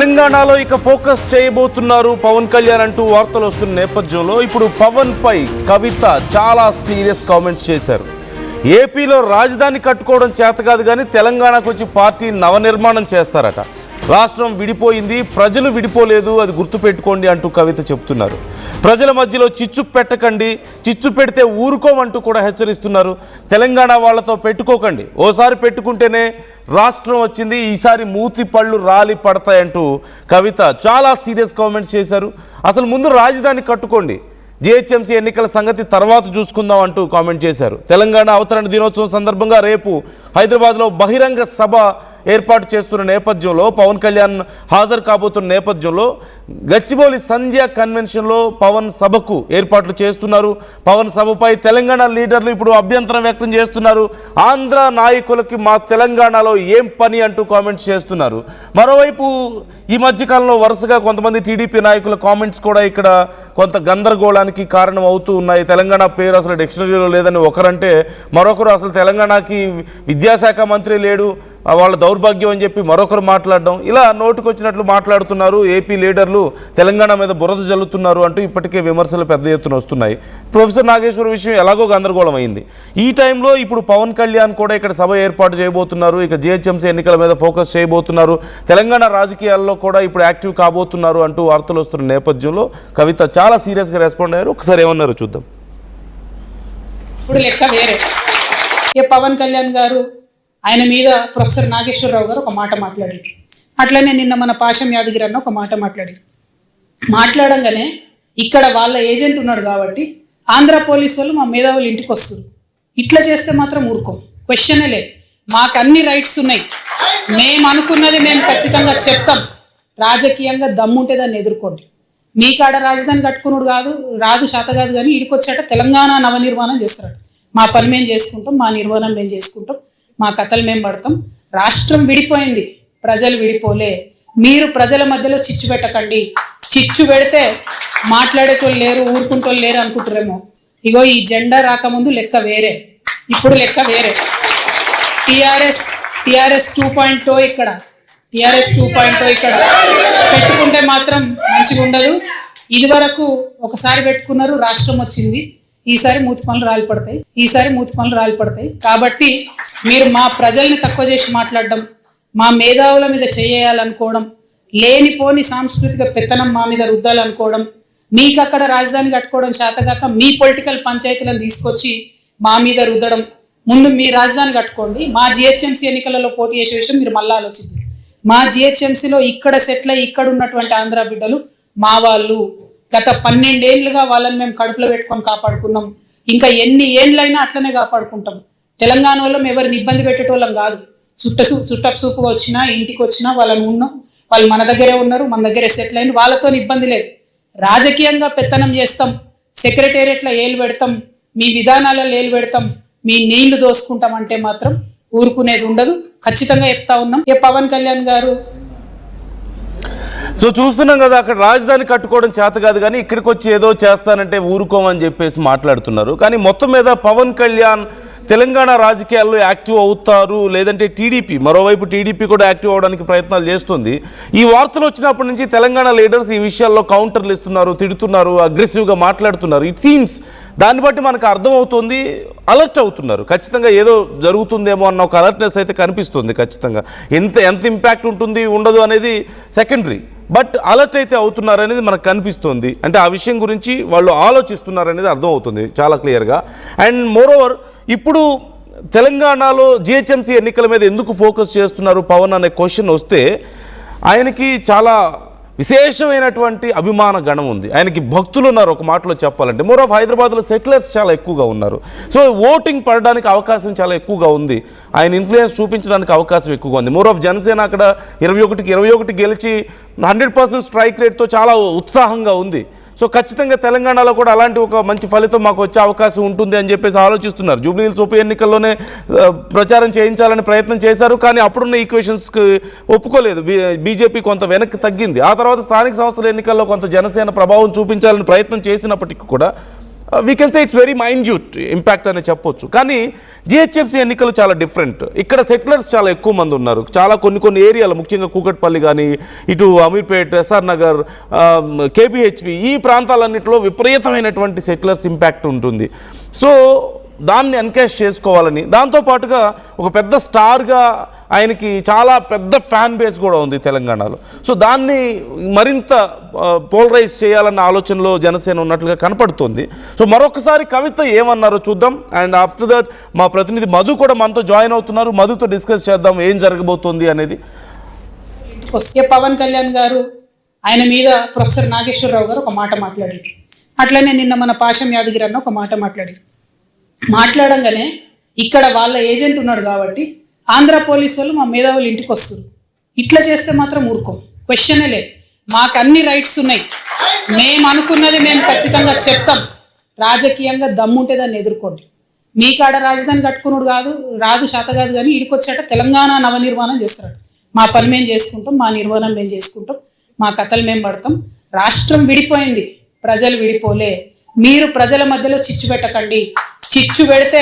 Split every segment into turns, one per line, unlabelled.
తెలంగాణలో ఇక ఫోకస్ చేయబోతున్నారు పవన్ కళ్యాణ్ అంటూ వార్తలు వస్తున్న నేపథ్యంలో ఇప్పుడు పవన్ పై కవిత చాలా సీరియస్ కామెంట్స్ చేశారు. ఏపీలో రాజధాని కట్టుకోవడం చేత కాదు కానీ తెలంగాణకు వచ్చి పార్టీ నవనిర్మాణం చేస్తారట. రాష్ట్రం విడిపోయింది, ప్రజలు విడిపోలేదు, అది గుర్తుపెట్టుకోండి అంటూ కవిత చెప్తున్నారు. ప్రజల మధ్యలో చిచ్చు పెట్టకండి, చిచ్చు పెడితే ఊరుకోమంటూ కూడా హెచ్చరిస్తున్నారు. తెలంగాణ వాళ్ళతో పెట్టుకోకండి, ఓసారి పెట్టుకుంటేనే రాష్ట్రం వచ్చింది, ఈసారి మూతి పళ్ళు రాలి పడతాయంటూ కవిత చాలా సీరియస్ కామెంట్స్ చేశారు. అసలు ముందు రాజధాని కట్టుకోండి, జీహెచ్ఎంసీ ఎన్నికల సంగతి తర్వాత చూసుకుందాం అంటూ కామెంట్ చేశారు. తెలంగాణ అవతరణ దినోత్సవం సందర్భంగా రేపు హైదరాబాద్లో బహిరంగ సభ ఏర్పాటు చేస్తున్న నేపథ్యంలో పవన్ కళ్యాణ్ హాజరు కాబోతున్న నేపథ్యంలో గచ్చిబౌలి సంధ్య కన్వెన్షన్లో పవన్ సభకు ఏర్పాట్లు చేస్తున్నారు. పవన్ సభపై తెలంగాణ లీడర్లు ఇప్పుడు అభ్యంతరం వ్యక్తం చేస్తున్నారు. ఆంధ్ర నాయకులకి మా తెలంగాణలో ఏం పని అంటూ కామెంట్స్ చేస్తున్నారు. మరోవైపు ఈ మధ్యకాలంలో వరుసగా కొంతమంది టీడీపీ నాయకుల కామెంట్స్ కూడా ఇక్కడ కొంత గందరగోళానికి కారణం అవుతూ ఉన్నాయి. తెలంగాణ పేరు అసలు డిక్షనరీలో లేదని ఒకరంటే, మరొకరు అసలు తెలంగాణకి విద్యాశాఖ మంత్రి లేడు, వాళ్ళ దౌర్భాగ్యం అని చెప్పి మరొకరు మాట్లాడడం, ఇలా నోటుకొచ్చినట్లు మాట్లాడుతున్నారు. ఏపీ లీడర్లు తెలంగాణ మీద బురద జల్లుతున్నారు అంటూ ఇప్పటికే విమర్శలు పెద్ద ఎత్తున వస్తున్నాయి. ప్రొఫెసర్ నాగేశ్వర విషయం ఎలాగో గందరగోళం అయింది. ఈ టైంలో ఇప్పుడు పవన్ కళ్యాణ్ కూడా ఇక్కడ సభ ఏర్పాటు చేయబోతున్నారు. ఇక జీహెచ్ఎంసీ ఎన్నికల మీద ఫోకస్ చేయబోతున్నారు. తెలంగాణ రాజకీయాల్లో కూడా ఇప్పుడు యాక్టివ్ కాబోతున్నారు అంటూ వార్తలు వస్తున్న నేపథ్యంలో కవిత చాలా సీరియస్గా రెస్పాండ్ అయ్యారు. ఒకసారి ఏమన్నారో చూద్దాం.
ఇప్పుడు లెక్క వేరే. పవన్ కళ్యాణ్ గారు ఆయన మీద ప్రొఫెసర్ నాగేశ్వరరావు గారు ఒక మాట మాట్లాడారు. అట్లనే నిన్న మన పాశం యాదగిరి అన్న ఒక మాట మాట్లాడారు. మాట్లాడంగానే ఇక్కడ వాళ్ళ ఏజెంట్ ఉన్నాడు కాబట్టి ఆంధ్ర పోలీసు వాళ్ళు మా మేధావులు ఇంటికి వస్తారు. ఇట్లా చేస్తే మాత్రం ఊరుకోం, క్వశ్చనే లేదు. మాకు అన్ని రైట్స్ ఉన్నాయి, మేము అనుకున్నది మేము ఖచ్చితంగా చెప్తాం. రాజకీయంగా దమ్ముంటే దాన్ని ఎదుర్కోండి. మీ కాడ రాజధాని కట్టుకున్నాడు రాదు శాత కాదు కానీ ఇడికొచ్చాక తెలంగాణ నవనిర్మాణం చేస్తాడు. మా పని మేము చేసుకుంటాం, మా నిర్మాణం మేము చేసుకుంటాం, మా కథలు మేము పడతాం. రాష్ట్రం విడిపోయింది, ప్రజలు విడిపోలే. మీరు ప్రజల మధ్యలో చిచ్చు పెట్టకండి. చిచ్చు పెడితే మాట్లాడేటోళ్ళు లేరు, ఊరుకుంటోళ్ళు లేరు అనుకుంటారేమో. ఇగో ఈ జెండా రాకముందు లెక్క వేరే, ఇప్పుడు లెక్క వేరే. టిఆర్ఎస్ 2.0 ఇక్కడ, టిఆర్ఎస్ 2.0 ఇక్కడ పెట్టుకుంటే మాత్రం మంచిగా ఉండదు. ఇది వరకు ఒకసారి పెట్టుకున్నారు, రాష్ట్రం వచ్చింది. ఈసారి మూతి పనులు రాలిపడతాయి. కాబట్టి మీరు మా ప్రజల్ని తక్కువ చేసి మాట్లాడడం, మా మేధావుల మీద చేయాలనుకోవడం, లేనిపోని సాంస్కృతిక పెత్తనం మా మీద రుద్దాలనుకోవడం, మీకు అక్కడ రాజధాని కట్టుకోవడం చేతగాక మీ పొలిటికల్ పంచాయతీలను తీసుకొచ్చి మా మీద రుద్దడం. ముందు మీ రాజధాని కట్టుకోండి. మా జిహెచ్ఎంసీ ఎన్నికలలో పోటీ చేసే విషయం మీరు మళ్ళీ ఆలోచించారు. మా జిహెచ్ఎంసీలో ఇక్కడ సెటిల్ అయ్యి ఇక్కడ ఉన్నటువంటి ఆంధ్ర బిడ్డలు మా వాళ్ళు. గత 12 ఏళ్ళుగా వాళ్ళని మేము కడుపులో పెట్టుకొని కాపాడుకున్నాం. ఇంకా ఎన్ని ఏళ్ళైనా అట్లనే కాపాడుకుంటాం. తెలంగాణ వాళ్ళం ఎవరిని ఇబ్బంది పెట్టేటోళ్ళం కాదు. చుట్టపు చూపుగా వచ్చినా ఇంటికి వచ్చినా వాళ్ళని ఉన్నాం, వాళ్ళు మన దగ్గరే ఉన్నారు, మన దగ్గరే సెటిల్ అయిన, వాళ్ళతో ఇబ్బంది లేదు. రాజకీయంగా పెత్తనం చేస్తాం, సెక్రటేరియట్లో ఏలు పెడతాం, మీ విధానాలలో ఏలు పెడతాం, మీ నీళ్లు దోసుకుంటాం అంటే మాత్రం ఊరుకునేది ఉండదు. ఖచ్చితంగా చెప్తా ఉన్నాం. పవన్ కళ్యాణ్ గారు
సో చూస్తున్నాం కదా, అక్కడ రాజధాని కట్టుకోవడం చేత కాదు కానీ ఇక్కడికి వచ్చి ఏదో చేస్తానంటే ఊరుకోమని చెప్పేసి మాట్లాడుతున్నారు. కానీ మొత్తం మీద పవన్ కళ్యాణ్ తెలంగాణ రాజకీయాల్లో యాక్టివ్ అవుతారు, లేదంటే మరోవైపు టీడీపీ కూడా యాక్టివ్ అవడానికి ప్రయత్నాలు చేస్తుంది. ఈ వార్తలు వచ్చినప్పటి నుంచి తెలంగాణ లీడర్స్ ఈ విషయాల్లో కౌంటర్లు ఇస్తున్నారు, తిడుతున్నారు, అగ్రెసివ్గా మాట్లాడుతున్నారు. ఇట్ సీమ్స్ దాన్ని బట్టి మనకు అర్థమవుతుంది, అలర్ట్ అవుతున్నారు. ఖచ్చితంగా ఏదో జరుగుతుందేమో అన్న ఒక అలర్ట్నెస్ అయితే కనిపిస్తుంది. ఖచ్చితంగా ఎంత ఇంపాక్ట్ ఉంటుంది ఉండదు అనేది సెకండరీ, బట్ అలర్ట్ అయితే అవుతున్నారు అనేది మనకు కనిపిస్తుంది. అంటే ఆ విషయం గురించి వాళ్ళు ఆలోచిస్తున్నారు అనేది అర్థమవుతుంది చాలా క్లియర్గా. అండ్ మోరోవర్ ఇప్పుడు తెలంగాణలో జిహెచ్ఎంసీ ఎన్నికల మీద ఎందుకు ఫోకస్ చేస్తున్నారు పవన్ అనే క్వశ్చన్ వస్తే, ఆయనకి చాలా విశేషమైనటువంటి అభిమాన గణం ఉంది, ఆయనకి భక్తులు ఉన్నారు. ఒక మాటలో చెప్పాలంటే మోర్ ఆఫ్ హైదరాబాద్లో సెటిలర్స్ చాలా ఎక్కువగా ఉన్నారు. సో ఓటింగ్ పడడానికి అవకాశం చాలా ఎక్కువగా ఉంది, ఆయన ఇన్ఫ్లుయెన్స్ చూపించడానికి అవకాశం ఎక్కువగా ఉంది. మోర్ ఆఫ్ జనసేన అక్కడ 21కి 21 గెలిచి 100% స్ట్రైక్ రేట్తో చాలా ఉత్సాహంగా ఉంది. సో ఖచ్చితంగా తెలంగాణలో కూడా అలాంటి ఒక మంచి ఫలితం మాకు వచ్చే అవకాశం ఉంటుంది అని చెప్పేసి ఆలోచిస్తున్నారు. జూబ్లీహిల్స్ ఉప ఎన్నికల్లోనే ప్రచారం చేయించాలని ప్రయత్నం చేశారు, కానీ అప్పుడున్న ఈక్వేషన్స్కి ఒప్పుకోలేదు. బీజేపీ కొంత వెనక్కి తగ్గింది. ఆ తర్వాత స్థానిక సంస్థల ఎన్నికల్లో కొంత జనసేన ప్రభావం చూపించాలని ప్రయత్నం చేసినప్పటికీ కూడా we can say it's very minute impact అని చెప్పొచ్చు. కానీ జిహెచ్ఎంసీ ఎన్నికలు చాలా డిఫరెంట్. ఇక్కడ సెటిలర్స్ చాలా ఎక్కువ మంది ఉన్నారు. చాలా కొన్ని ఏరియాలు, ముఖ్యంగా కూకట్పల్లి కానీ, ఇటు అమీర్పేట్, ఎస్ఆర్ నగర్, కేపీహెచ్పి, ఈ ప్రాంతాలన్నింటిలో విపరీతమైనటువంటి సెటిలర్స్ ఇంపాక్ట్ ఉంటుంది. సో దాన్ని ఎన్కేష్ చేసుకోవాలని, దాంతోపాటుగా ఒక పెద్ద స్టార్గా ఆయనకి చాలా పెద్ద ఫ్యాన్ బేస్ కూడా ఉంది తెలంగాణలో. సో దాన్ని మరింత పోలరైజ్ చేయాలన్న ఆలోచనలో జనసేన ఉన్నట్లుగా కనపడుతుంది. సో మరొకసారి కవిత ఏమన్నారో చూద్దాం. అండ్ ఆఫ్టర్ దట్ మా ప్రతినిధి మధు కూడా మనతో జాయిన్ అవుతున్నారు. మధుతో డిస్కస్ చేద్దాం ఏం జరగబోతోంది అనేది.
పవన్ కళ్యాణ్ గారు ఆయన మీద ప్రొఫెసర్ నాగేశ్వరరావు గారు ఒక మాట మాట్లాడారు. అట్లనే నిన్న మన పాశం యాదగిరి అన్న ఒక మాట మాట్లాడంగానే ఇక్కడ వాళ్ళ ఏజెంట్ ఉన్నాడు కాబట్టి ఆంధ్ర పోలీసు వాళ్ళు మా మేధావులు ఇంటికి వస్తారు. ఇట్లా చేస్తే మాత్రం ఊరుకోం, క్వశ్చనే లేదు. మాకు అన్ని రైట్స్ ఉన్నాయి. మేము అనుకున్నది మేము ఖచ్చితంగా చెప్తాం. రాజకీయంగా దమ్ముంటే దాన్ని ఎదుర్కోండి. మీ కాడ రాజధాని కట్టుకున్నాడు రాదు శాత కాదు, కానీ ఇడికొచ్చాట తెలంగాణ నవనిర్మాణం చేస్తాడు. మా పని మేము చేసుకుంటాం, మా నిర్మాణం మేము చేసుకుంటాం, మా కథలు మేము పడతాం. రాష్ట్రం విడిపోయింది, ప్రజలు విడిపోలే. మీరు ప్రజల మధ్యలో చిచ్చు పెట్టకండి. చిచ్చు పెడితే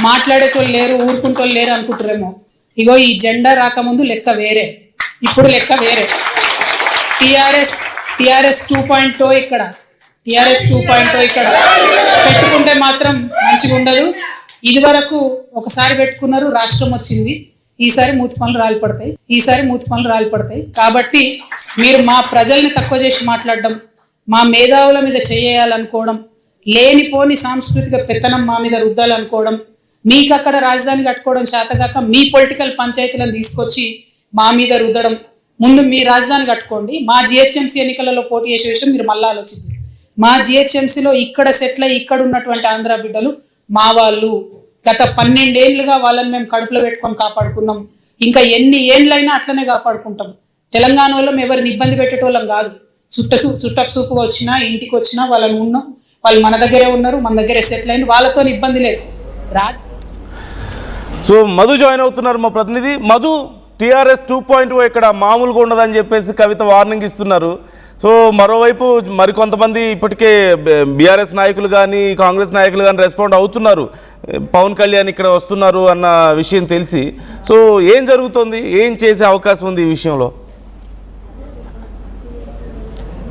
మాట్లాడేటోళ్ళు లేరు, ఊరుకుంటోళ్ళు లేరు అనుకుంటారేమో. ఇగో ఈ జెండా రాకముందు లెక్క వేరే, ఇప్పుడు లెక్క వేరే. టిఆర్ఎస్ 2.0 ఇక్కడ పెట్టుకుంటే మాత్రం మంచిగా ఉండదు. ఇది వరకు ఒకసారి పెట్టుకున్నారు, రాష్ట్రం వచ్చింది. ఈసారి మూతి పనులు రాలిపడతాయి. కాబట్టి మీరు మా ప్రజల్ని తక్కువ చేసి మాట్లాడడం, మా మేధావుల మీద చేయాలనుకోవడం, లేనిపోని సాంస్కృతిక పెత్తనం మా మీద రుద్దాలనుకోవడం, మీకు అక్కడ రాజధాని కట్టుకోవడం చేతగాక మీ పొలిటికల్ పంచాయతీలను తీసుకొచ్చి మా మీద రుద్దడం. ముందు మీ రాజధాని కట్టుకోండి. మా జిహెచ్ఎంసీ ఎన్నికలలో పోటీ చేసే విషయం మీరు మళ్ళీ ఆలోచించారు. మా జిహెచ్ఎంసీలో ఇక్కడ సెటిల్ అయ్యి ఇక్కడ ఉన్నటువంటి ఆంధ్ర బిడ్డలు మా వాళ్ళు. గత 12 ఏళ్ళుగా వాళ్ళని మేము కడుపులో పెట్టుకొని కాపాడుకున్నాం. ఇంకా ఎన్ని ఏళ్ళైనా అట్లనే కాపాడుకుంటాం. తెలంగాణ వాళ్ళం ఎవరిని ఇబ్బంది పెట్టేటోళ్ళం కాదు. చుట్టపు చూపుగా వచ్చినా, ఇంటికి వచ్చినా వాళ్ళని ఉన్నాం. వాళ్ళు మన దగ్గరే ఉన్నారు, మన దగ్గరే సెటిల్ అయింది. వాళ్ళతో ఇబ్బంది లేదు.
సో మధు జాయిన్ అవుతున్నారు మా ప్రతినిధి. మధు, టిఆర్ఎస్ 2.0 ఇక్కడ మామూలుగా ఉండదని చెప్పేసి కవిత వార్నింగ్ ఇస్తున్నారు. సో మరోవైపు మరికొంతమంది ఇప్పటికే బీఆర్ఎస్ నాయకులు కానీ, కాంగ్రెస్ నాయకులు కానీ రెస్పాండ్ అవుతున్నారు. పవన్ కళ్యాణ్ ఇక్కడ వస్తున్నారు అన్న విషయం తెలిసి. సో ఏం జరుగుతుంది, ఏం చేసే అవకాశం ఉంది ఈ విషయంలో?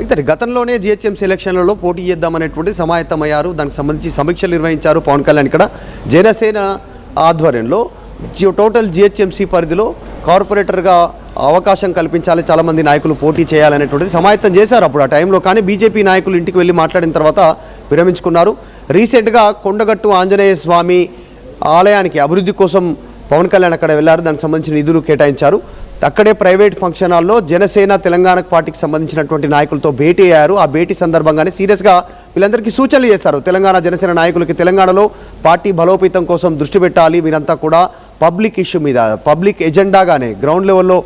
అయితే గతంలోనే జిహెచ్ఎంసీ ఎలక్షన్లలో పోటీ చేద్దామనేటువంటి సమాయత్తమయ్యారు. దానికి సంబంధించి సమీక్షలు నిర్వహించారు పవన్ కళ్యాణ్. ఇక్కడ జనసేన ఆధ్వర్యంలో టోటల్ జిహెచ్ఎంసీ పరిధిలో కార్పొరేటర్గా అవకాశం కల్పించాలి, చాలామంది నాయకులు పోటీ చేయాలనేటువంటిది సమాయత్తం చేశారు అప్పుడు ఆ టైంలో. కానీ బీజేపీ నాయకులు ఇంటికి వెళ్ళి మాట్లాడిన తర్వాత విరమించుకున్నారు. రీసెంట్గా కొండగట్టు ఆంజనేయ స్వామి ఆలయానికి అభివృద్ధి కోసం పవన్ కళ్యాణ్ అక్కడ వెళ్ళారు. దానికి సంబంధించిన నిధులు కేటాయించారు. అక్కడే ప్రైవేట్ ఫంక్షన్ హాల్లో జనసేన తెలంగాణ పార్టీకి సంబంధించినటువంటి నాయకులతో భేటీ అయ్యారు. ఆ భేటీ సందర్భంగానే సీరియస్గా వీళ్ళందరికీ సూచనలు చేస్తారు. తెలంగాణ జనసేన నాయకులకి తెలంగాణలో పార్టీ బలోపేతం కోసం దృష్టి పెట్టాలి, మీరంతా కూడా పబ్లిక్ ఇష్యూ మీద, పబ్లిక్ ఎజెండాగానే గ్రౌండ్ లెవెల్లో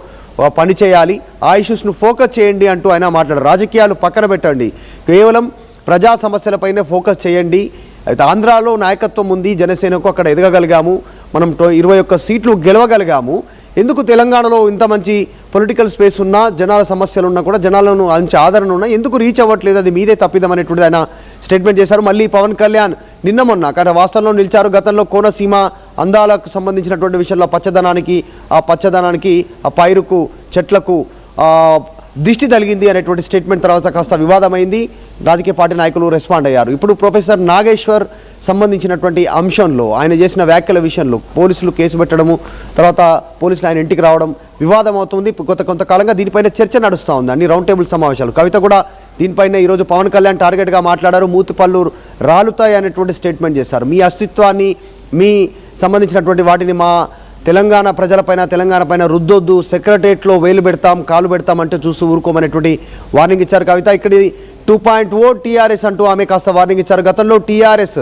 పనిచేయాలి, ఆ ఇష్యూస్ను ఫోకస్ చేయండి అంటూ ఆయన మాట్లాడారు. రాజకీయాలు పక్కన పెట్టండి, కేవలం ప్రజా సమస్యలపైనే ఫోకస్ చేయండి. అయితే ఆంధ్రాలో నాయకత్వం ఉంది, జనసేనకు అక్కడ ఎదగగలిగాము, మనం 21 సీట్లు గెలవగలిగాము. ఎందుకు తెలంగాణలో ఇంత మంచి పొలిటికల్ స్పేస్ ఉన్నా, జనాల సమస్యలు ఉన్నా కూడా, జనాలను మంచి ఆదరణ ఉన్నా ఎందుకు రీచ్ అవ్వట్లేదు, అది మీదే తప్పిదం అనేటువంటిది ఆయన స్టేట్మెంట్ చేశారు. మళ్ళీ పవన్ కళ్యాణ్ నిన్న మొన్న అక్కడ వాస్తవంలో నిలిచారు. గతంలో కోనసీమ అందాలకు సంబంధించినటువంటి విషయంలో పచ్చదనానికి ఆ పైరుకు, చెట్లకు దిష్టి తగిలింది అనేటువంటి స్టేట్మెంట్ తర్వాత కాస్త వివాదమైంది. రాజకీయ పార్టీ నాయకులు రెస్పాండ్ అయ్యారు. ఇప్పుడు ప్రొఫెసర్ నాగేశ్వర్ సంబంధించినటువంటి అంశంలో ఆయన చేసిన వ్యాఖ్యల విషయంలో పోలీసులు కేసు పెట్టడము, తర్వాత పోలీసులు ఆయన ఇంటికి రావడం వివాదం అవుతుంది. కొంతకాలంగా దీనిపైన చర్చ నడుస్తూ ఉంది, అన్ని రౌండ్ టేబుల్ సమావేశాలు. కవిత కూడా దీనిపైన ఈరోజు పవన్ కళ్యాణ్ టార్గెట్గా మాట్లాడారు. మూతిపళ్ళు రాలుతాయి అనేటువంటి స్టేట్మెంట్ చేశారు. మీ అస్తిత్వాన్ని, మీ సంబంధించినటువంటి వాటిని మా తెలంగాణ ప్రజలపైన, తెలంగాణ పైన రుద్దొద్దు, సెక్రటరియట్లో వేలు పెడతాం, కాలు పెడతాం అంటే చూస్తూ ఊరుకోమనేటువంటి వార్నింగ్ ఇచ్చారు కవిత. ఇక్కడ 2.0 టీఆర్ఎస్ అంటూ ఆమె కాస్త వార్నింగ్ ఇచ్చారు. గతంలో టీఆర్ఎస్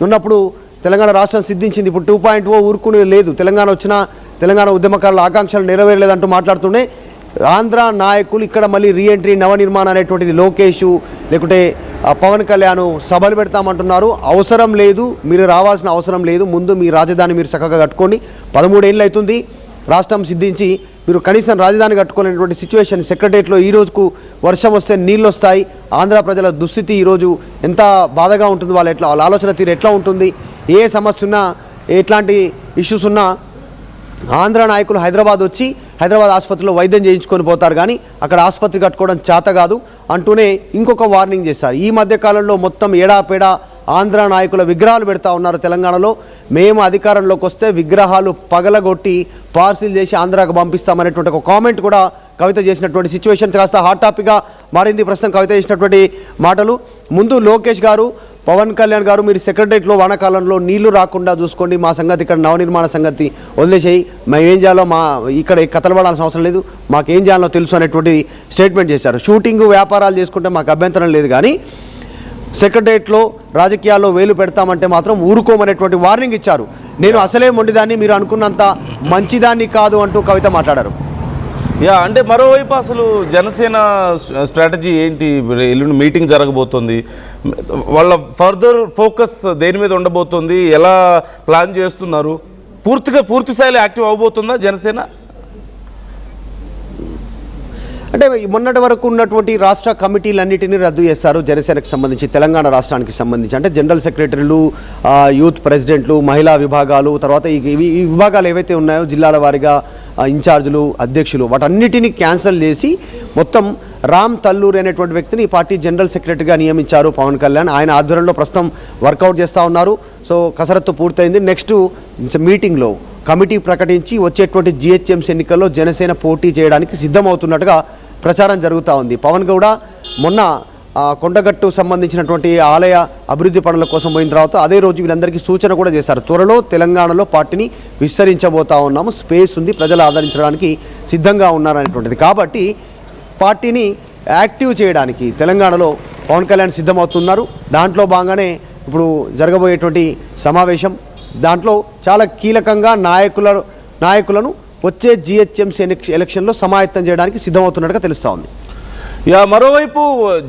ఉన్నప్పుడు తెలంగాణ రాష్ట్రం సిద్ధించింది, ఇప్పుడు 2.0 ఊరుకునేది లేదు, తెలంగాణ వచ్చినా తెలంగాణ ఉద్యమకారుల ఆకాంక్షలు నెరవేరలేదంటూ మాట్లాడుతూనే ఆంధ్ర నాయకులు ఇక్కడ మళ్ళీ రీఎంట్రీ, నవనిర్మాణం అనేటువంటిది లోకేష్ లేకుంటే పవన్ కళ్యాణ్ సభలు పెడతామంటున్నారు. అవసరం లేదు, మీరు రావాల్సిన అవసరం లేదు, ముందు మీ రాజధాని మీరు చక్కగా కట్టుకోండి. 13 ఏళ్ళు అవుతుంది రాష్ట్రం సిద్ధించి, మీరు కనీసం రాజధాని కట్టుకోలేనటువంటి సిచ్యువేషన్ సెక్రటరియట్లో ఈ రోజుకు వర్షం వస్తే నీళ్ళు వస్తాయి. ఆంధ్ర ప్రజల దుస్థితి ఈరోజు ఎంత బాధగా ఉంటుంది, వాళ్ళ ఆలోచన తీరు ఎట్లా ఉంటుంది, ఏ సమస్య ఉన్నా ఎట్లాంటి ఇష్యూస్ ఉన్నా ఆంధ్ర నాయకులు హైదరాబాద్ వచ్చి హైదరాబాద్ ఆసుపత్రిలో వైద్యం చేయించుకొని పోతారు, కానీ అక్కడ ఆసుపత్రి కట్టుకోవడం చేత కాదు అంటూనే ఇంకొక వార్నింగ్ చేశారు. ఈ మధ్యకాలంలో మొత్తం ఏడాపేడా ఆంధ్ర నాయకుల విగ్రహాలు పెడతా ఉన్నారు తెలంగాణలో. మేము అధికారంలోకి వస్తే విగ్రహాలు పగలగొట్టి పార్సిల్ చేసి ఆంధ్రాకు పంపిస్తామనేటువంటి ఒక కామెంట్ కూడా కవిత చేసినటువంటి సిచ్యువేషన్ కాస్త హాట్ టాపిక్గా మారింది. ప్రస్తుతం కవిత చేసినటువంటి మాటలు. ముందు లోకేష్ గారు, పవన్ కళ్యాణ్ గారు, మీరు సెక్రటరియట్లో వానాకాలంలో నీళ్లు రాకుండా చూసుకోండి, మా సంగతి ఇక్కడ నవనిర్మాణ సంగతి వదిలేసేయి, మేము ఏం చేయాలో ఇక్కడ కథలు పడాల్సిన అవసరం లేదు, మాకేం చేయాలో తెలుసు అనేటువంటి స్టేట్మెంట్ చేశారు. షూటింగ్ వ్యాపారాలు చేసుకుంటే మాకు అభ్యంతరం లేదు, కానీ సెక్రటరియట్లో రాజకీయాల్లో వేలు పెడతామంటే మాత్రం ఊరుకోమనేటువంటి వార్నింగ్ ఇచ్చారు. నేను అసలే మొండిదాన్ని, మీరు అనుకున్నంత మంచిదాన్ని కాదు అంటూ కవిత మాట్లాడారు.
అంటే మరోవైపు అసలు జనసేన స్ట్రాటజీ ఏంటి? ఎల్లుండి మీటింగ్ జరగబోతుంది, వాళ్ళ ఫర్దర్ ఫోకస్ దేని మీద ఉండబోతుంది, ఎలా ప్లాన్ చేస్తున్నారు, పూర్తి స్థాయిలో యాక్టివ్ అవబోతుందా జనసేన?
అంటే మొన్నటి వరకు ఉన్నటువంటి రాష్ట్ర కమిటీలన్నిటినీ రద్దు చేస్తారు జనసేనకు సంబంధించి, తెలంగాణ రాష్ట్రానికి సంబంధించి. అంటే జనరల్ సెక్రటరీలు, యూత్ ప్రెసిడెంట్లు, మహిళా విభాగాలు, తర్వాత ఈ విభాగాలు ఏవైతే ఉన్నాయో జిల్లాల వారీగా ఇన్ఛార్జీలు, అధ్యక్షులు, వాటన్నిటినీ క్యాన్సిల్ చేసి మొత్తం రామ్ తల్లూరి అనేటువంటి వ్యక్తిని ఈ పార్టీ జనరల్ సెక్రటరీగా నియమించారు పవన్ కళ్యాణ్. ఆయన ఆధ్వర్యంలో ప్రస్తుతం వర్కౌట్ చేస్తూ ఉన్నారు. సో కసరత్తు పూర్తయింది. నెక్స్ట్ మీటింగ్లో కమిటీ ప్రకటించి వచ్చేటువంటి జిహెచ్ఎంసీ ఎన్నికల్లో జనసేన పోటీ చేయడానికి సిద్ధమవుతున్నట్టుగా ప్రచారం జరుగుతూ ఉంది. పవన్ కూడా మొన్న కొండగట్టు సంబంధించినటువంటి ఆలయ అభివృద్ధి పనుల కోసం పోయిన తర్వాత అదే రోజు వీళ్ళందరికీ సూచన కూడా చేశారు, త్వరలో తెలంగాణలో పార్టీని విస్తరించబోతా ఉన్నాము, స్పేస్ ఉంది, ప్రజలు ఆదరించడానికి సిద్ధంగా ఉన్నారనేటువంటిది. కాబట్టి పార్టీని యాక్టివ్ చేయడానికి తెలంగాణలో పవన్ కళ్యాణ్ సిద్ధమవుతున్నారు. దాంట్లో భాగంగానే ఇప్పుడు జరగబోయేటువంటి సమావేశం, దాంట్లో చాలా కీలకంగా నాయకులను వచ్చే జిహెచ్ఎంసీ ఎలక్షన్లో సమాయత్తం చేయడానికి సిద్ధమవుతున్నట్టుగా తెలుస్తూ ఉంది.
మరోవైపు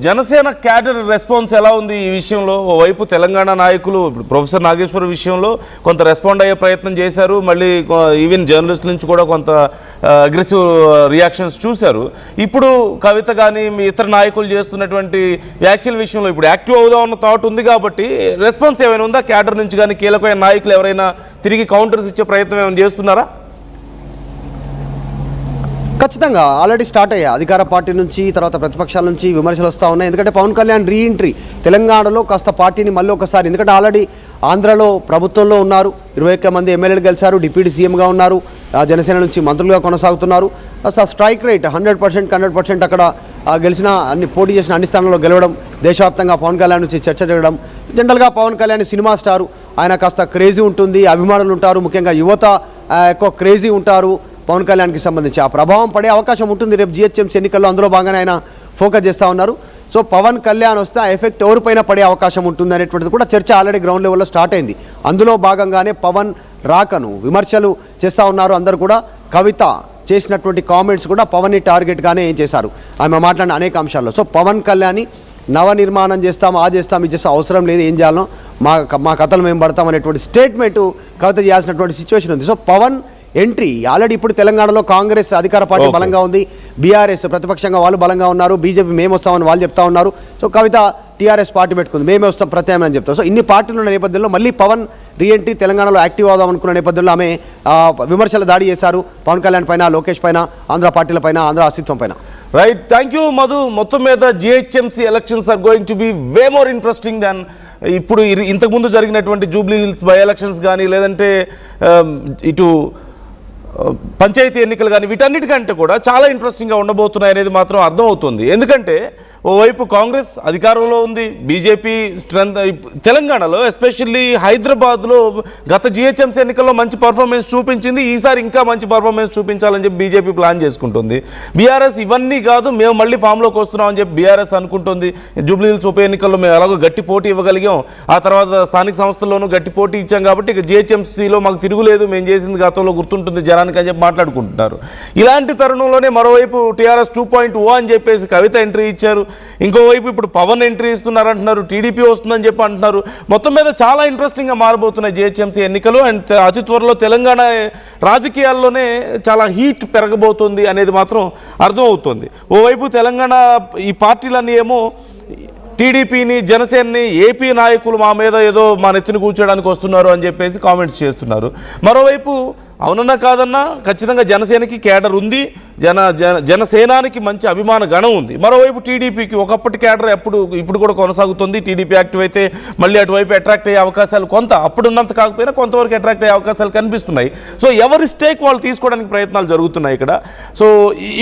జనసేన క్యాడర్ రెస్పాన్స్ ఎలా ఉంది ఈ విషయంలో? ఓవైపు తెలంగాణ నాయకులు ఇప్పుడు ప్రొఫెసర్ నాగేశ్వర విషయంలో కొంత రెస్పాండ్ అయ్యే ప్రయత్నం చేశారు, మళ్ళీ ఈవెన్ జర్నలిస్ట్ నుంచి కూడా కొంత అగ్రెసివ్ రియాక్షన్స్ చూశారు. ఇప్పుడు కవిత కానీ మీ ఇతర నాయకులు చేస్తున్నటువంటి వ్యాఖ్యల విషయంలో ఇప్పుడు యాక్టివ్ అవుదామన్న థాట్ ఉంది కాబట్టి రెస్పాన్స్ ఏమైనా ఉందా క్యాడర్ నుంచి? కానీ కీలకమైన నాయకులు ఎవరైనా తిరిగి కౌంటర్స్ ఇచ్చే ప్రయత్నం ఏమైనా చేస్తున్నారా?
ఖచ్చితంగా ఆల్రెడీ స్టార్ట్ అయ్యాయి. అధికార పార్టీ నుంచి, తర్వాత ప్రతిపక్షాల నుంచి విమర్శలు వస్తూ ఉన్నాయి. ఎందుకంటే పవన్ కళ్యాణ్ రీఎంట్రీ తెలంగాణలో కాస్త పార్టీని మళ్ళీ ఒకసారి, ఎందుకంటే ఆల్రెడీ ఆంధ్రలో ప్రభుత్వంలో ఉన్నారు, 21 మంది ఎమ్మెల్యేలు గెలిచారు, డిప్యూటీ సీఎంగా ఉన్నారు, జనసేన నుంచి మంత్రులుగా కొనసాగుతున్నారు. కాస్త స్ట్రైక్ రేట్ 100% అక్కడ గెలిచిన పోటీ చేసిన అన్ని స్థానాల్లో గెలవడం, దేశవ్యాప్తంగా పవన్ కళ్యాణ్ నుంచి చర్చ జరగడం. జనరల్గా పవన్ కళ్యాణ్ సినిమా స్టారు, ఆయన కాస్త క్రేజీ ఉంటుంది, అభిమానులు ఉంటారు, ముఖ్యంగా యువత ఎక్కువ క్రేజీ ఉంటారు పవన్ కళ్యాణ్కి సంబంధించి. ఆ ప్రభావం పడే అవకాశం ఉంటుంది రేపు జిహెచ్ఎంసీ ఎన్నికల్లో, అందులో భాగంగా ఆయన ఫోకస్ చేస్తూ ఉన్నారు. సో పవన్ కళ్యాణ్ వస్తే ఆ ఎఫెక్ట్ ఎవరిపైన పడే అవకాశం ఉంటుంది అనేటువంటిది కూడా చర్చ ఆల్రెడీ గ్రౌండ్ లెవెల్లో స్టార్ట్ అయింది. అందులో భాగంగానే పవన్ రాకను విమర్శలు చేస్తూ ఉన్నారు అందరూ కూడా. కవిత చేసినటువంటి కామెంట్స్ కూడా పవన్ని టార్గెట్గానే చేశారు ఆమె మాట్లాడిన అనేక అంశాల్లో. సో పవన్ కళ్యాణ్ నవనిర్మాణం చేస్తాం, ఇది చేస్తాం, అవసరం లేదు, ఏం చేయాలో మా కథలు మేము పడతాం అనేటువంటి స్టేట్మెంట్ కవిత చేయాల్సినటువంటి సిచ్యువేషన్ ఉంది. సో పవన్ ఎంట్రీ ఆల్రెడీ ఇప్పుడు తెలంగాణలో కాంగ్రెస్ అధికార పార్టీ బలంగా ఉంది, బీఆర్ఎస్ ప్రతిపక్షంగా వాళ్ళు బలంగా ఉన్నారు, బీజేపీ మేము వస్తామని వాళ్ళు చెప్తా ఉన్నారు. సో కవిత టీఆర్ఎస్ పార్టీ పెట్టుకుంది, మేమే వస్తాం ప్రత్యామ్నాయం అని చెప్తాం. సో ఇన్ని పార్టీలు ఉన్న నేపథ్యంలో మళ్ళీ పవన్ రీఎంట్రీ తెలంగాణలో యాక్టివ్ అవుదాం అనుకున్న నేపథ్యంలో ఆమె విమర్శలు దాడి చేశారు పవన్ కళ్యాణ్ పైన, లోకేష్ పైన, ఆంధ్ర పార్టీల పైన, ఆంధ్ర అస్తిత్వం పైన.
Right, thank you Madhu. మొత్తం మీద GHMC elections are going to be way more interesting than ఇప్పుడు ఇంతకుముందు జరిగినటువంటి జూబ్లీ హిల్స్ బై ఎలక్షన్స్ కానీ, లేదంటే ఇటు పంచాయతీ ఎన్నికలు కానీ, వీటన్నిటికంటే కూడా చాలా ఇంట్రెస్టింగ్గా ఉండబోతున్నాయి అనేది మాత్రం అర్థమవుతుంది. ఎందుకంటే ఓవైపు కాంగ్రెస్ అధికారంలో ఉంది, బీజేపీ స్ట్రెంత్ తెలంగాణలో ఎస్పెషల్లీ హైదరాబాద్లో గత జిహెచ్ఎంసీ ఎన్నికల్లో మంచి పర్ఫార్మెన్స్ చూపించింది, ఈసారి ఇంకా మంచి పర్ఫార్మెన్స్ చూపించాలని చెప్పి బీజేపీ ప్లాన్ చేసుకుంటుంది. బీఆర్ఎస్ ఇవన్నీ కాదు, మేము మళ్ళీ ఫామ్లోకి వస్తున్నామని చెప్పి బీఆర్ఎస్ అనుకుంటుంది. జూబ్లీ హిల్స్ ఉప ఎన్నికల్లో మేము ఎలాగో గట్టి పోటీ ఇవ్వగలిగాం, ఆ తర్వాత స్థానిక సంస్థల్లోనూ గట్టి పోటీ ఇచ్చాం కాబట్టి ఇక జిహెచ్ఎంసీలో మాకు తిరుగులేదు, మేము చేసింది గతంలో గుర్తుంటుంది జనానికి అని చెప్పి మాట్లాడుకుంటున్నారు. ఇలాంటి తరుణంలోనే మరోవైపు టీఆర్ఎస్ 2.0 అని చెప్పేసి కవిత ఎంట్రీ ఇచ్చారు. ఇంకోవైపు ఇప్పుడు పవన్ ఎంట్రీ ఇస్తున్నారంటున్నారు, టీడీపీ వస్తుందని చెప్పి అంటున్నారు. మొత్తం మీద చాలా ఇంట్రెస్టింగ్గా మారబోతున్నాయి జిహెచ్ఎంసీ ఎన్నికలు. అండ్ అతి త్వరలో తెలంగాణ రాజకీయాల్లోనే చాలా హీట్ పెరగబోతుంది అనేది మాత్రం అర్థమవుతుంది. ఓవైపు తెలంగాణ ఈ పార్టీలన్నీ ఏమో టీడీపీని, జనసేనని, ఏపీ నాయకులు మా మీద ఏదో మా నెత్తిని కూర్చోడానికి వస్తున్నారు అని చెప్పేసి కామెంట్స్ చేస్తున్నారు. మరోవైపు అవునన్నా కాదన్నా ఖచ్చితంగా జనసేనకి కేడర్ ఉంది, జనసేనానికి మంచి అభిమాన గణం ఉంది. మరోవైపు టీడీపీకి ఒకప్పటి కేడర్ ఇప్పుడు కూడా కొనసాగుతుంది. టీడీపీ యాక్టివ్ అయితే మళ్ళీ అటువైపు అట్రాక్ట్ అయ్యే అవకాశాలు అప్పుడున్నంత కాకపోయినా కొంతవరకు అట్రాక్ట్ అయ్యే అవకాశాలు కనిపిస్తున్నాయి. సో ఎవరి స్టేక్ వాళ్ళు తీసుకోవడానికి ప్రయత్నాలు జరుగుతున్నాయి ఇక్కడ. సో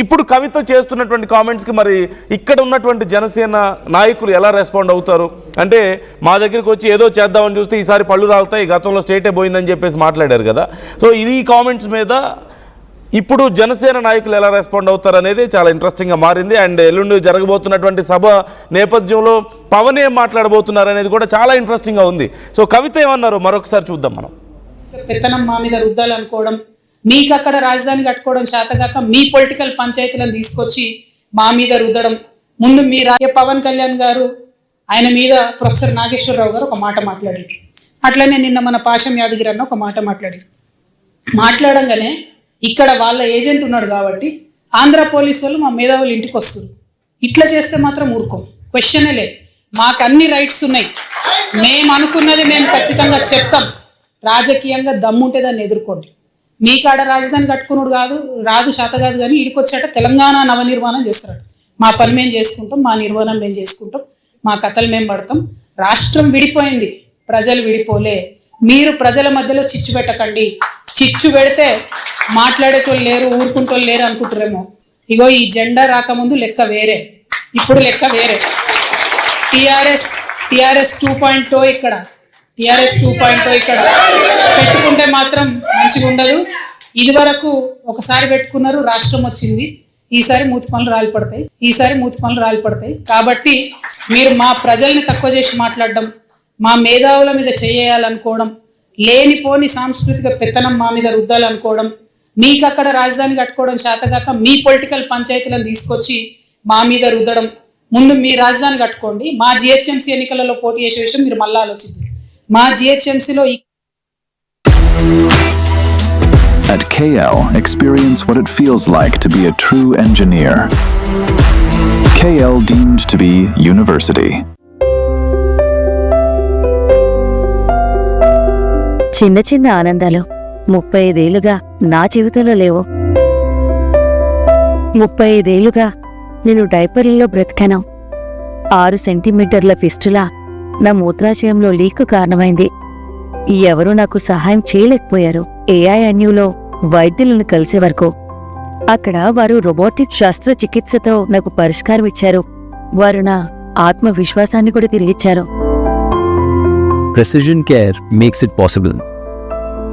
ఇప్పుడు కవిత చేస్తున్నటువంటి కామెంట్స్కి మరి ఇక్కడ ఉన్నటువంటి జనసేన నాయకులు ఎలా రెస్పాండ్ అవుతారు అంటే, మా దగ్గరికి వచ్చి ఏదో చేద్దామని చూస్తే ఈసారి పళ్ళు రాలుతాయి, గతంలో స్టేటే పోయిందని చెప్పేసి మాట్లాడారు కదా. సో ఈ కామెంట్స్ మీద ఇప్పుడు జనసేన నాయకులు ఎలా రెస్పాండ్ అవుతారు అనేది చాలా ఇంట్రెస్టింగ్గా మారింది. అండ్ ఎల్లుండి జరగబోతున్నటువంటి సభ నేపథ్యంలో పవన్ ఏం మాట్లాడబోతున్నారు అనేది కూడా చాలా ఇంట్రెస్టింగ్గా ఉంది. సో కవిత ఏమన్నారు మరొకసారి చూద్దాం మనం.
పెత్తనం మా మీద రుద్దాలనుకోవడం, మీకు అక్కడ రాజధాని కట్టుకోవడం చేతగాక మీ పొలిటికల్ పంచాయతీలను తీసుకొచ్చి మా మీద రుద్దడం. ముందు పవన్ కళ్యాణ్ గారు ఆయన మీద ప్రొఫెసర్ నాగేశ్వరరావు గారు ఒక మాట మాట్లాడారు. అట్లనే నిన్న మన పాశం యాదగిరి అన్న ఒక మాట మాట్లాడంగానే ఇక్కడ వాళ్ళ ఏజెంట్ ఉన్నాడు కాబట్టి ఆంధ్ర పోలీసు వాళ్ళు మా మేధావులు ఇంటికి వస్తారు. ఇట్లా చేస్తే మాత్రం ఊరుకోం, క్వశ్చనే లేదు. మాకు అన్ని రైట్స్ ఉన్నాయి, మేము అనుకున్నది మేము ఖచ్చితంగా చెప్తాం. రాజకీయంగా దమ్ముంటే దాన్ని ఎదుర్కోండి. మీ కాడ రాజధాని కట్టుకున్నాడు రాదు శాత కాదు, కానీ ఇడికి వచ్చాట తెలంగాణ నవనిర్మాణం చేస్తాడు. మా పని మేము చేసుకుంటాం, మా నిర్మాణం మేము చేసుకుంటాం, మా కథలు మేము పడతాం. రాష్ట్రం విడిపోయింది, ప్రజలు విడిపోలే. మీరు ప్రజల మధ్యలో చిచ్చు పెట్టకండి. చిచ్చు పెడితే మాట్లాడేటోళ్ళు లేరు, ఊరుకుంటోళ్ళు లేరు అనుకుంటారేమో. ఇగో ఈ జెండా రాకముందు లెక్క వేరే, ఇప్పుడు లెక్క వేరే. టిఆర్ఎస్ 2.0 ఇక్కడ, టిఆర్ఎస్ 2.0 ఇక్కడ పెట్టుకుంటే మాత్రం మంచిగా ఉండదు. ఇది వరకు ఒకసారి పెట్టుకున్నారు, రాష్ట్రం వచ్చింది. ఈసారి మూతి పనులు రాలిపడతాయి. కాబట్టి మీరు మా ప్రజల్ని తక్కువ చేసి మాట్లాడడం, మా మేధావుల మీద చేయాలనుకోవడం, లేనిపోని సాంస్కృతిక పెత్తనం మా మీద రుద్దాలనుకోవడం, మీకు అక్కడ రాజధాని కట్టుకోవడం చేతగాక మీ పొలిటికల్ పంచాయతీలను తీసుకొచ్చి మా మీద రుద్దడం. ముందు మీ రాజధాని కట్టుకోండి. మా జిహెచ్ఎంసీ ఎన్నికలలో పోటీ చేసే విషయం మీరు మళ్ళీ ఆలోచించారు. మా జిహెచ్ఎంసీలో
At KL, experience what it feels like to be a true engineer. KL deemed to be university.
చిన్న చిన్న ఆనందాలు 35 ఏళ్లుగా నా జీవితంలో లేవు. 35 ఏళ్లుగా నేను డైపర్లలో బ్రతికాను. 6 సెంటీమీటర్ల ఫిస్టులా నా మూత్రాశయంలో లీక్ కారణమైంది. ఎవరూ నాకు సహాయం చేయలేకపోయారు. AINUలో వైద్యులను కలిసే వరకు. అక్కడ వారు రోబోటిక్ శస్త్రచికిత్సతో నాకు పరిష్కారం ఇచ్చారు. వారు నా ఆత్మవిశ్వాసాన్ని కూడా తిరిగిచ్చారు.
Precision care makes it possible.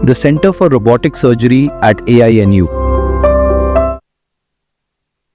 The Center for Robotic Surgery at AINU